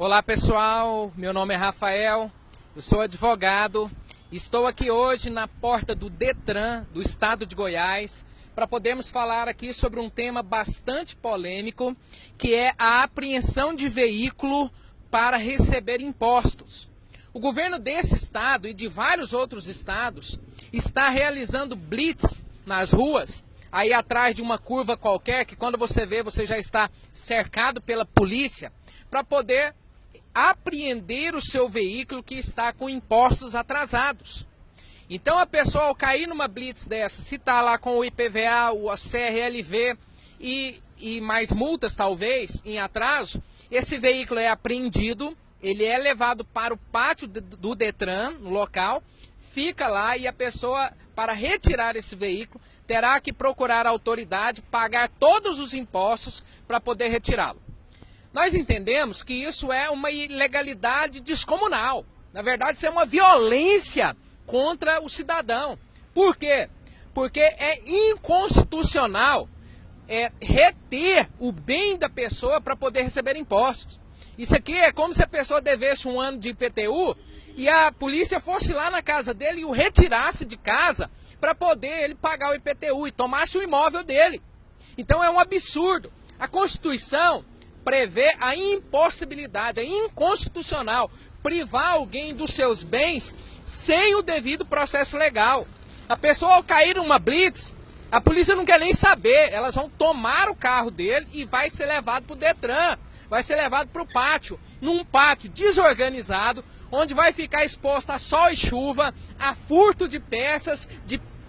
Olá pessoal, meu nome é Rafael, eu sou advogado, estou aqui hoje na porta do Detran do estado de Goiás para podermos falar aqui sobre um tema bastante polêmico, que é a apreensão de veículo para receber impostos. O governo desse estado e de vários outros estados está realizando blitz nas ruas, aí atrás de uma curva qualquer, que quando você vê, você já está cercado pela polícia, para poder apreender o seu veículo que está com impostos atrasados. Então a pessoa, ao cair numa blitz dessa, se está lá com o IPVA, o CRLV e mais multas talvez em atraso, esse veículo é apreendido, ele é levado para o pátio do Detran, no local, fica lá e a pessoa, para retirar esse veículo, terá que procurar a autoridade, pagar todos os impostos para poder retirá-lo. Nós entendemos que isso é uma ilegalidade descomunal. Na verdade, isso é uma violência contra o cidadão. Por quê? Porque é inconstitucional reter o bem da pessoa para poder receber impostos. Isso aqui é como se a pessoa devesse um ano de IPTU e a polícia fosse lá na casa dele e o retirasse de casa para poder ele pagar o IPTU e tomasse o imóvel dele. Então é um absurdo. A Constituição prevê a impossibilidade, é inconstitucional privar alguém dos seus bens sem o devido processo legal. A pessoa, ao cair numa blitz, a polícia não quer nem saber, elas vão tomar o carro dele e vai ser levado para o Detran, vai ser levado para o pátio, num pátio desorganizado, onde vai ficar exposto a sol e chuva, a furto de peças,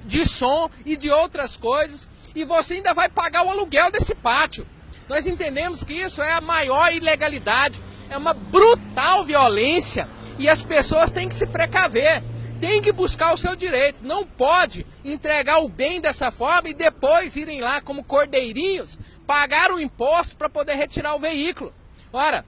de som e de outras coisas, e você ainda vai pagar o aluguel desse pátio. Nós entendemos que isso é a maior ilegalidade, é uma brutal violência e as pessoas têm que se precaver, têm que buscar o seu direito. Não pode entregar o bem dessa forma e depois irem lá como cordeirinhos pagar o imposto para poder retirar o veículo. Ora,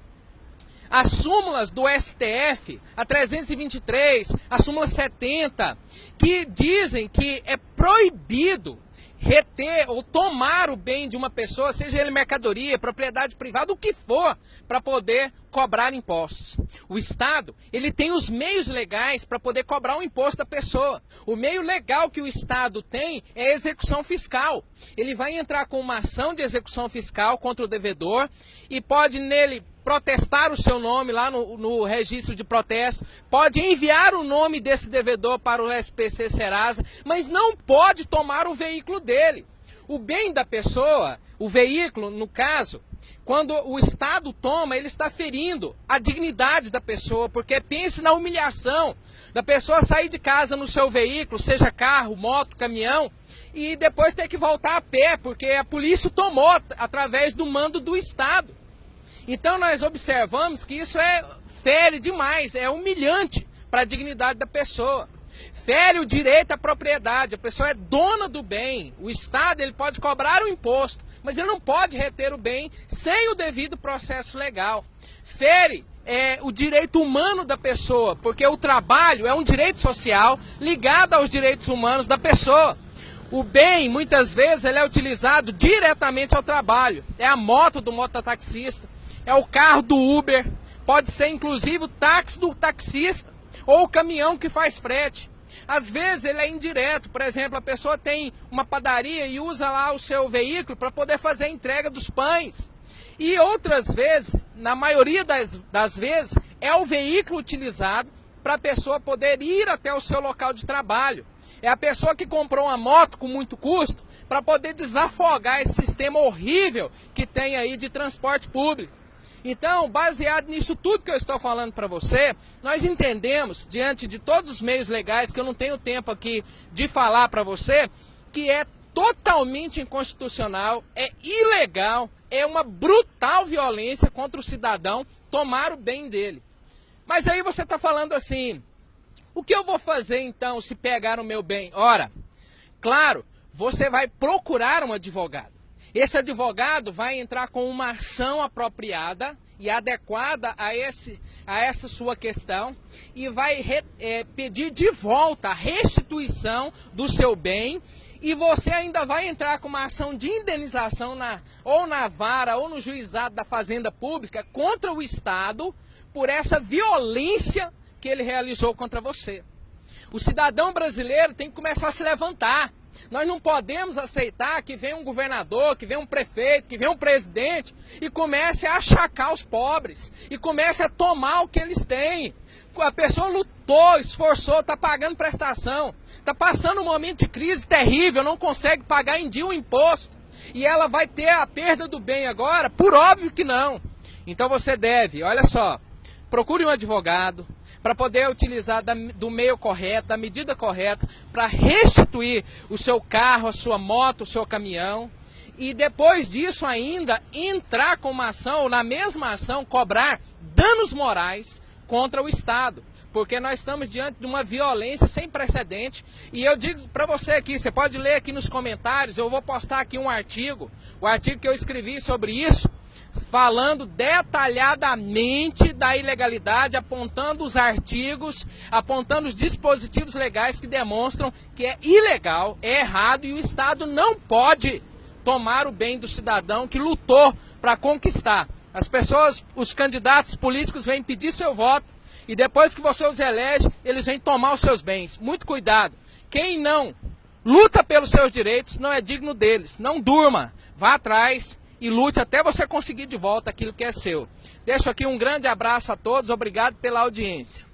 as súmulas do STF, a 323, a súmula 70, que dizem que é proibido reter ou tomar o bem de uma pessoa, seja ele mercadoria, propriedade privada, o que for, para poder cobrar impostos. O Estado, ele tem os meios legais para poder cobrar o imposto da pessoa. O meio legal que o Estado tem é a execução fiscal. Ele vai entrar com uma ação de execução fiscal contra o devedor e pode nele protestar o seu nome lá no registro de protesto, pode enviar o nome desse devedor para o SPC Serasa, mas não pode tomar o veículo dele. O bem da pessoa, o veículo, no caso, quando o Estado toma, ele está ferindo a dignidade da pessoa, porque pense na humilhação da pessoa sair de casa no seu veículo, seja carro, moto, caminhão, e depois ter que voltar a pé, porque a polícia tomou através do mando do Estado. Então nós observamos que isso fere demais, é humilhante para a dignidade da pessoa. Fere o direito à propriedade, a pessoa é dona do bem, o Estado ele pode cobrar o imposto, mas ele não pode reter o bem sem o devido processo legal. Fere o direito humano da pessoa, porque o trabalho é um direito social ligado aos direitos humanos da pessoa. O bem, muitas vezes, ele é utilizado diretamente ao trabalho, é a moto do mototaxista, é o carro do Uber, pode ser inclusive o táxi do taxista ou o caminhão que faz frete. Às vezes ele é indireto, por exemplo, a pessoa tem uma padaria e usa lá o seu veículo para poder fazer a entrega dos pães. E outras vezes, na maioria das vezes, é o veículo utilizado para a pessoa poder ir até o seu local de trabalho. É a pessoa que comprou uma moto com muito custo para poder desafogar esse sistema horrível que tem aí de transporte público. Então, baseado nisso tudo que eu estou falando para você, nós entendemos, diante de todos os meios legais, que eu não tenho tempo aqui de falar para você, que é totalmente inconstitucional, é ilegal, é uma brutal violência contra o cidadão tomar o bem dele. Mas aí você está falando assim, o que eu vou fazer então se pegar o meu bem? Ora, claro, você vai procurar um advogado. Esse advogado vai entrar com uma ação apropriada e adequada a essa sua questão e vai pedir de volta a restituição do seu bem e você ainda vai entrar com uma ação de indenização ou na vara ou no juizado da Fazenda Pública contra o Estado por essa violência que ele realizou contra você. O cidadão brasileiro tem que começar a se levantar. Nós não podemos aceitar que venha um governador, que venha um prefeito, que venha um presidente e comece a achacar os pobres e comece a tomar o que eles têm. A pessoa lutou, esforçou, está pagando prestação, está passando um momento de crise terrível, não consegue pagar em dia o imposto e ela vai ter a perda do bem agora? Por óbvio que não. Então você deve, olha só, procure um advogado para poder utilizar do meio correto, da medida correta, para restituir o seu carro, a sua moto, o seu caminhão. E depois disso ainda entrar com uma ação, ou na mesma ação, cobrar danos morais contra o Estado. Porque nós estamos diante de uma violência sem precedente. E eu digo para você aqui, você pode ler aqui nos comentários, eu vou postar aqui um artigo, o artigo que eu escrevi sobre isso, falando detalhadamente da ilegalidade, apontando os artigos, apontando os dispositivos legais que demonstram que é ilegal, é errado e o Estado não pode tomar o bem do cidadão que lutou para conquistar. As pessoas, os candidatos políticos vêm pedir seu voto e depois que você os elege, eles vêm tomar os seus bens. Muito cuidado. Quem não luta pelos seus direitos não é digno deles. Não durma, vá atrás e lute até você conseguir de volta aquilo que é seu. Deixo aqui um grande abraço a todos, obrigado pela audiência.